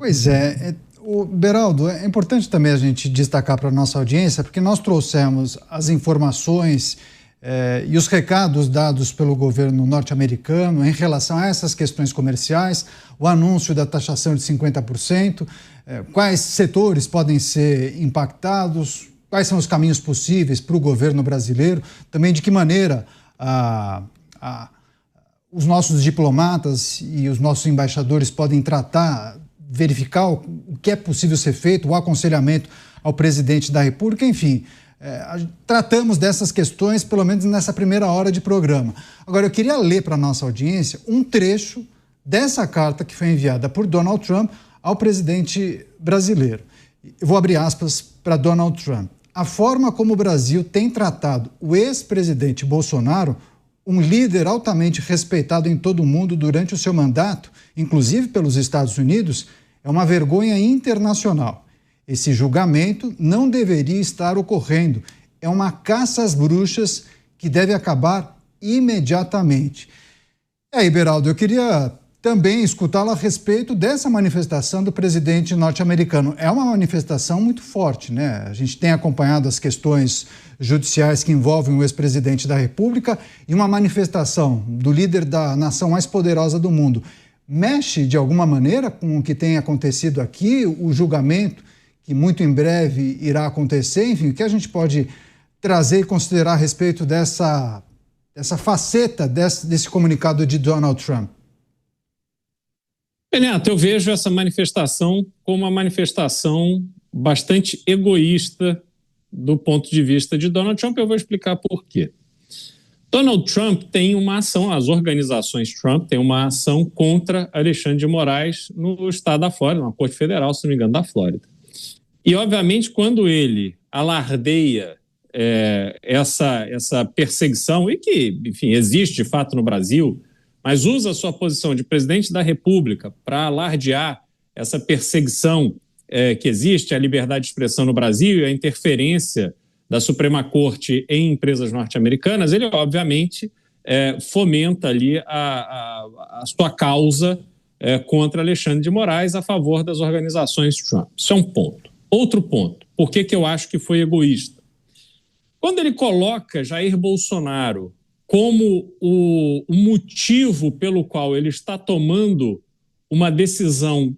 Pois é, Beraldo, é importante também a gente destacar para a nossa audiência, porque nós trouxemos as informações e os recados dados pelo governo norte-americano em relação a essas questões comerciais, o anúncio da taxação de 50%, quais setores podem ser impactados, quais são os caminhos possíveis para o governo brasileiro, também de que maneira os nossos diplomatas e os nossos embaixadores podem verificar o que é possível ser feito, o aconselhamento ao presidente da República, enfim, tratamos dessas questões pelo menos nessa primeira hora de programa. Agora, eu queria ler para a nossa audiência um trecho dessa carta que foi enviada por Donald Trump ao presidente brasileiro. Eu vou abrir aspas para Donald Trump. A forma como o Brasil tem tratado o ex-presidente Bolsonaro, um líder altamente respeitado em todo o mundo durante o seu mandato, inclusive pelos Estados Unidos, é uma vergonha internacional. Esse julgamento não deveria estar ocorrendo. É uma caça às bruxas que deve acabar imediatamente. E aí, Beraldo, eu queria também escutá-lo a respeito dessa manifestação do presidente norte-americano. É uma manifestação muito forte, né? A gente tem acompanhado as questões judiciais que envolvem o ex-presidente da República e uma manifestação do líder da nação mais poderosa do mundo. Mexe de alguma maneira com o que tem acontecido aqui, o julgamento que muito em breve irá acontecer? Enfim, o que a gente pode trazer e considerar a respeito dessa faceta desse comunicado de Donald Trump? Neto, eu vejo essa manifestação como uma manifestação bastante egoísta do ponto de vista de Donald Trump. Eu vou explicar por quê. Donald Trump tem uma ação, as organizações Trump têm uma ação contra Alexandre de Moraes no estado da Flórida, na Corte Federal, se não me engano, da Flórida. E, obviamente, quando ele alardeia essa perseguição, e que, enfim, existe de fato no Brasil, mas usa a sua posição de presidente da República para alardear essa perseguição que existe, a liberdade de expressão no Brasil e a interferência da Suprema Corte em empresas norte-americanas, ele, obviamente, fomenta ali a sua causa contra Alexandre de Moraes a favor das organizações Trump. Isso é um ponto. Outro ponto, por que eu acho que foi egoísta? Quando ele coloca Jair Bolsonaro como o motivo pelo qual ele está tomando uma decisão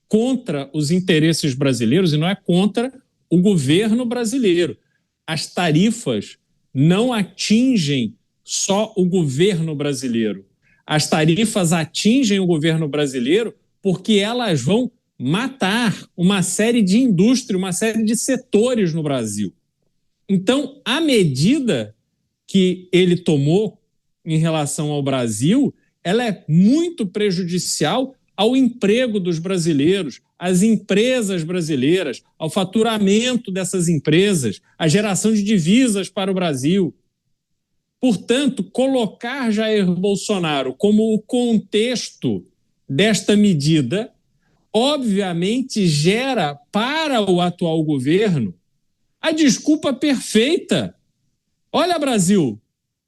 contra os interesses brasileiros, e não é contra o governo brasileiro. As tarifas não atingem só o governo brasileiro. As tarifas atingem o governo brasileiro porque elas vão matar uma série de indústrias, uma série de setores no Brasil. Então, a medida que ele tomou em relação ao Brasil, ela é muito prejudicial ao emprego dos brasileiros, às empresas brasileiras, ao faturamento dessas empresas, à geração de divisas para o Brasil. Portanto, colocar Jair Bolsonaro como o contexto desta medida, obviamente gera para o atual governo a desculpa perfeita. Olha, Brasil,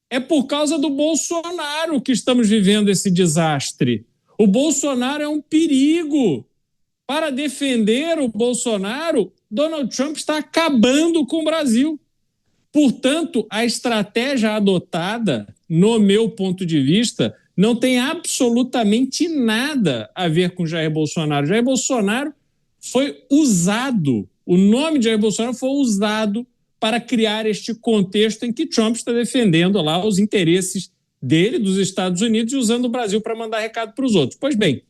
é por causa do Bolsonaro que estamos vivendo esse desastre. O Bolsonaro é um perigo. Para defender o Bolsonaro, Donald Trump está acabando com o Brasil. Portanto, a estratégia adotada, no meu ponto de vista, não tem absolutamente nada a ver com Jair Bolsonaro. Jair Bolsonaro foi usado, o nome de Jair Bolsonaro foi usado para criar este contexto em que Trump está defendendo lá os interesses dele, dos Estados Unidos, e usando o Brasil para mandar recado para os outros. Pois bem,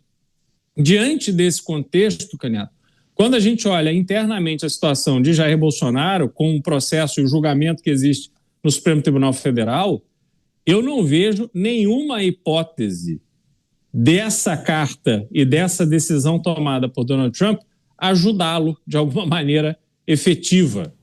diante desse contexto, Canhato, quando a gente olha internamente a situação de Jair Bolsonaro, com o processo e o julgamento que existe no Supremo Tribunal Federal, eu não vejo nenhuma hipótese dessa carta e dessa decisão tomada por Donald Trump ajudá-lo de alguma maneira efetiva.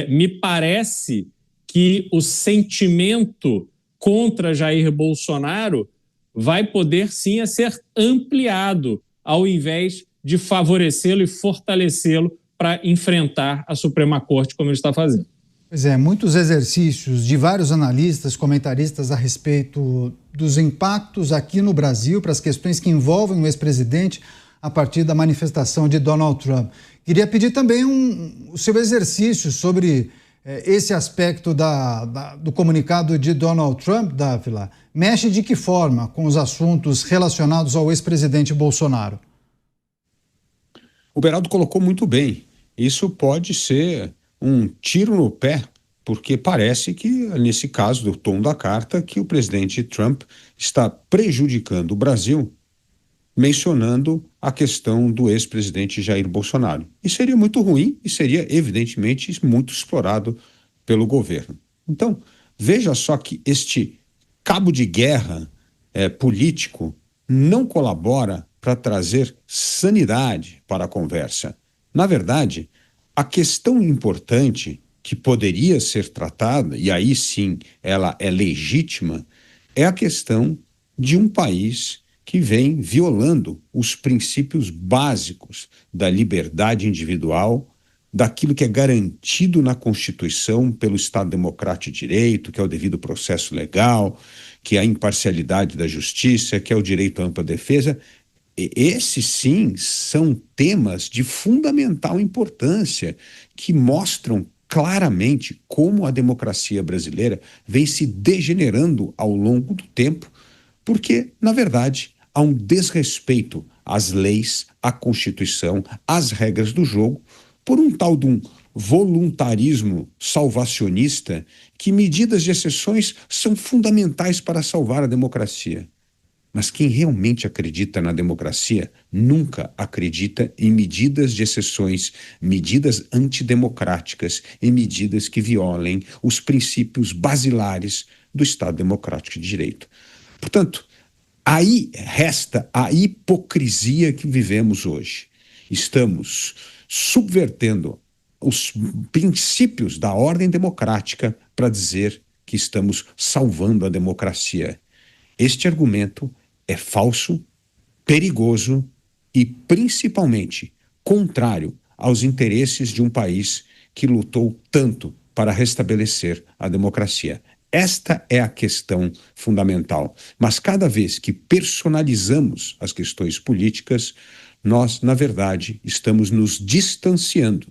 Me parece que o sentimento contra Jair Bolsonaro vai poder sim a ser ampliado, ao invés de favorecê-lo e fortalecê-lo para enfrentar a Suprema Corte, como ele está fazendo. Pois é, muitos exercícios de vários analistas, comentaristas a respeito dos impactos aqui no Brasil para as questões que envolvem o ex-presidente, a partir da manifestação de Donald Trump. Queria pedir também o seu exercício sobre esse aspecto do comunicado de Donald Trump, Dávila. Mexe de que forma com os assuntos relacionados ao ex-presidente Bolsonaro? O Beraldo colocou muito bem. Isso pode ser um tiro no pé, porque parece que, nesse caso do tom da carta, que o presidente Trump está prejudicando o Brasil, mencionando a questão do ex-presidente Jair Bolsonaro. E seria muito ruim e seria, evidentemente, muito explorado pelo governo. Então, veja só que este cabo de guerra político não colabora para trazer sanidade para a conversa. Na verdade, a questão importante que poderia ser tratada, e aí sim ela é legítima, é a questão de um país que vem violando os princípios básicos da liberdade individual, daquilo que é garantido na Constituição pelo Estado Democrático de Direito, que é o devido processo legal, que é a imparcialidade da justiça, que é o direito à ampla defesa. Esses, sim, são temas de fundamental importância que mostram claramente como a democracia brasileira vem se degenerando ao longo do tempo, porque, na verdade, há um desrespeito às leis, à Constituição, às regras do jogo, por um tal de um voluntarismo salvacionista que medidas de exceções são fundamentais para salvar a democracia. Mas quem realmente acredita na democracia nunca acredita em medidas de exceções, medidas antidemocráticas e medidas que violem os princípios basilares do Estado Democrático de Direito. Portanto, aí resta a hipocrisia que vivemos hoje. Estamos subvertendo os princípios da ordem democrática para dizer que estamos salvando a democracia. Este argumento é falso, perigoso e, principalmente, contrário aos interesses de um país que lutou tanto para restabelecer a democracia. Esta é a questão fundamental. Mas cada vez que personalizamos as questões políticas, nós, na verdade, estamos nos distanciando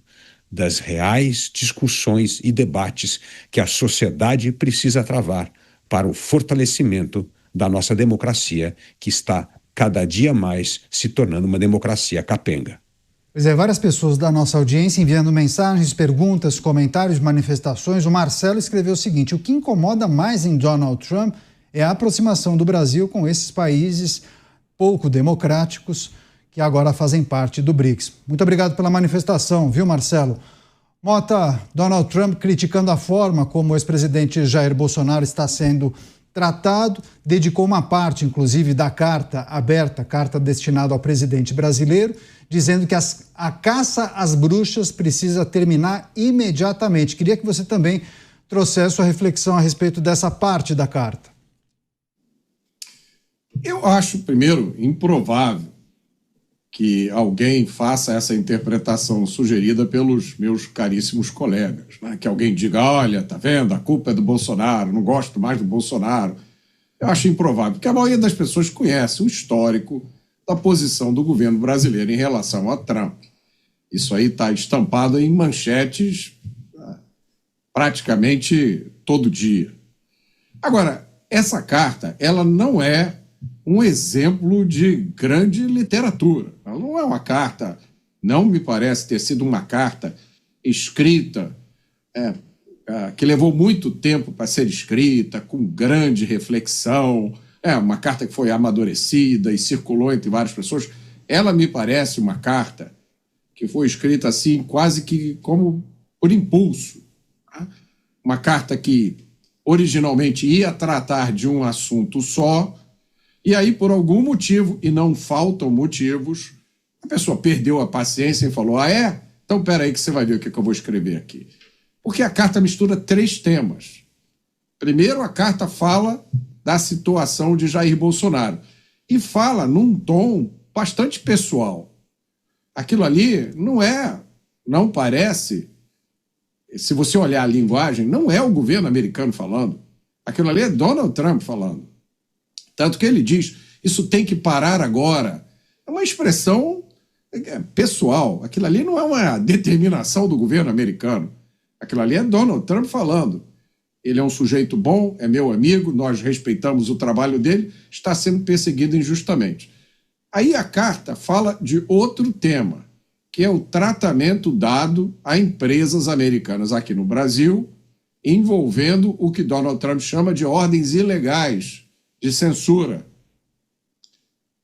das reais discussões e debates que a sociedade precisa travar para o fortalecimento da nossa democracia, que está cada dia mais se tornando uma democracia capenga. Pois é, várias pessoas da nossa audiência enviando mensagens, perguntas, comentários, manifestações. O Marcelo escreveu o seguinte: o que incomoda mais em Donald Trump é a aproximação do Brasil com esses países pouco democráticos que agora fazem parte do BRICS. Muito obrigado pela manifestação, viu, Marcelo? Mota, Donald Trump criticando a forma como o ex-presidente Jair Bolsonaro está sendo tratado, dedicou uma parte, inclusive, da carta aberta, carta destinada ao presidente brasileiro, dizendo que a caça às bruxas precisa terminar imediatamente. Queria que você também trouxesse sua reflexão a respeito dessa parte da carta. Eu acho, primeiro, improvável que alguém faça essa interpretação sugerida pelos meus caríssimos colegas, né? Que alguém diga, olha, tá vendo, a culpa é do Bolsonaro, não gosto mais do Bolsonaro. Eu acho improvável, porque a maioria das pessoas conhece o histórico da posição do governo brasileiro em relação a Trump. Isso aí está estampado em manchetes praticamente todo dia. Agora, essa carta, ela não é um exemplo de grande literatura. Ela não é uma carta, não me parece ter sido uma carta escrita, que levou muito tempo para ser escrita, com grande reflexão, uma carta que foi amadurecida e circulou entre várias pessoas. Ela me parece uma carta que foi escrita assim, quase que como por impulso. Tá? Uma carta que originalmente ia tratar de um assunto só, e aí, por algum motivo, e não faltam motivos, a pessoa perdeu a paciência e falou, então peraí que você vai ver o que eu vou escrever aqui. Porque a carta mistura 3 temas. Primeiro, a carta fala da situação de Jair Bolsonaro e fala num tom bastante pessoal. Aquilo ali não parece, se você olhar a linguagem, não é o governo americano falando. Aquilo ali é Donald Trump falando. Tanto que ele diz, isso tem que parar agora. É uma expressão pessoal. Aquilo ali não é uma determinação do governo americano. Aquilo ali é Donald Trump falando. Ele é um sujeito bom, é meu amigo, nós respeitamos o trabalho dele, está sendo perseguido injustamente. Aí a carta fala de outro tema, que é o tratamento dado a empresas americanas aqui no Brasil, envolvendo o que Donald Trump chama de ordens ilegais de censura.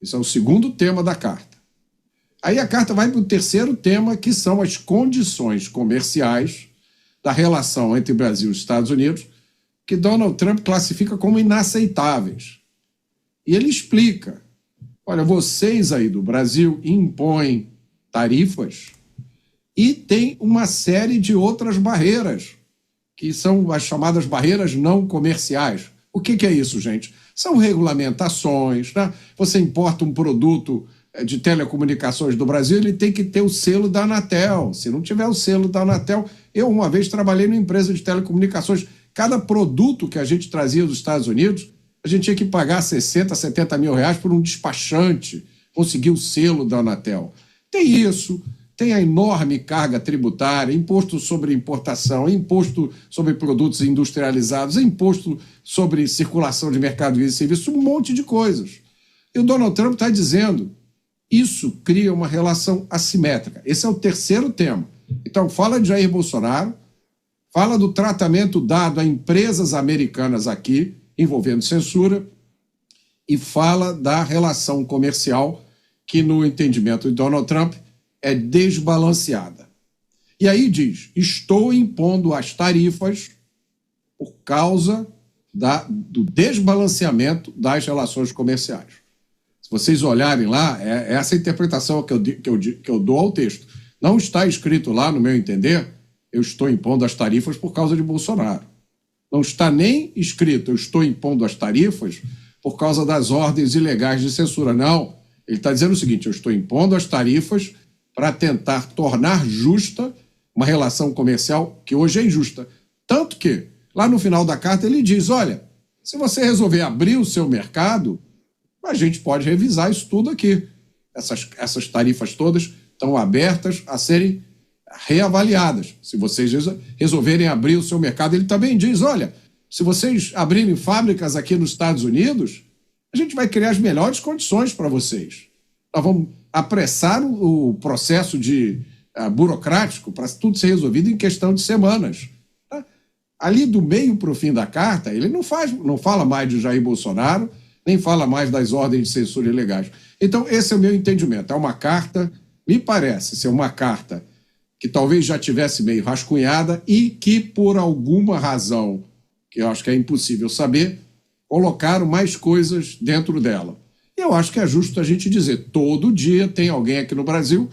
Esse é o segundo tema da carta. Aí a carta vai para o terceiro tema, que são as condições comerciais da relação entre Brasil e Estados Unidos, que Donald Trump classifica como inaceitáveis. E ele explica, olha, vocês aí do Brasil impõem tarifas e tem uma série de outras barreiras, que são as chamadas barreiras não comerciais. O que é isso, gente? São regulamentações, né? Você importa um produto de telecomunicações do Brasil, ele tem que ter o selo da Anatel. Se não tiver o selo da Anatel... Eu, uma vez, trabalhei numa empresa de telecomunicações. Cada produto que a gente trazia dos Estados Unidos, a gente tinha que pagar 60, 70 mil reais por um despachante, conseguir o selo da Anatel. Tem isso, tem a enorme carga tributária, imposto sobre importação, imposto sobre produtos industrializados, imposto sobre circulação de mercadorias e serviços, um monte de coisas. E o Donald Trump está dizendo, isso cria uma relação assimétrica. Esse é o terceiro tema. Então, fala de Jair Bolsonaro, fala do tratamento dado a empresas americanas aqui, envolvendo censura, e fala da relação comercial que, no entendimento de Donald Trump, é desbalanceada. E aí diz, estou impondo as tarifas por causa do desbalanceamento das relações comerciais. Se vocês olharem lá, é essa interpretação que eu dou ao texto. Não está escrito lá, no meu entender, eu estou impondo as tarifas por causa de Bolsonaro. Não está nem escrito, eu estou impondo as tarifas por causa das ordens ilegais de censura. Não, ele está dizendo o seguinte, eu estou impondo as tarifas para tentar tornar justa uma relação comercial que hoje é injusta. Tanto que, lá no final da carta, ele diz, olha, se você resolver abrir o seu mercado, a gente pode revisar isso tudo aqui. Essas tarifas todas estão abertas a serem reavaliadas. Se vocês resolverem abrir o seu mercado, ele também diz, olha, se vocês abrirem fábricas aqui nos Estados Unidos, a gente vai criar as melhores condições para vocês. Nós vamos apressar o processo burocrático para tudo ser resolvido em questão de semanas. Tá? Ali do meio para o fim da carta, ele não fala mais de Jair Bolsonaro, nem fala mais das ordens de censura ilegais. Então, esse é o meu entendimento. É uma carta, me parece ser uma carta que talvez já tivesse meio rascunhada e que, por alguma razão, que eu acho que é impossível saber, colocaram mais coisas dentro dela. E eu acho que é justo a gente dizer, todo dia tem alguém aqui no Brasil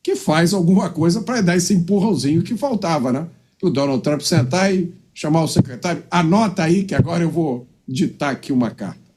que faz alguma coisa para dar esse empurrãozinho que faltava, né? O Donald Trump sentar e chamar o secretário, anota aí que agora eu vou ditar aqui uma carta.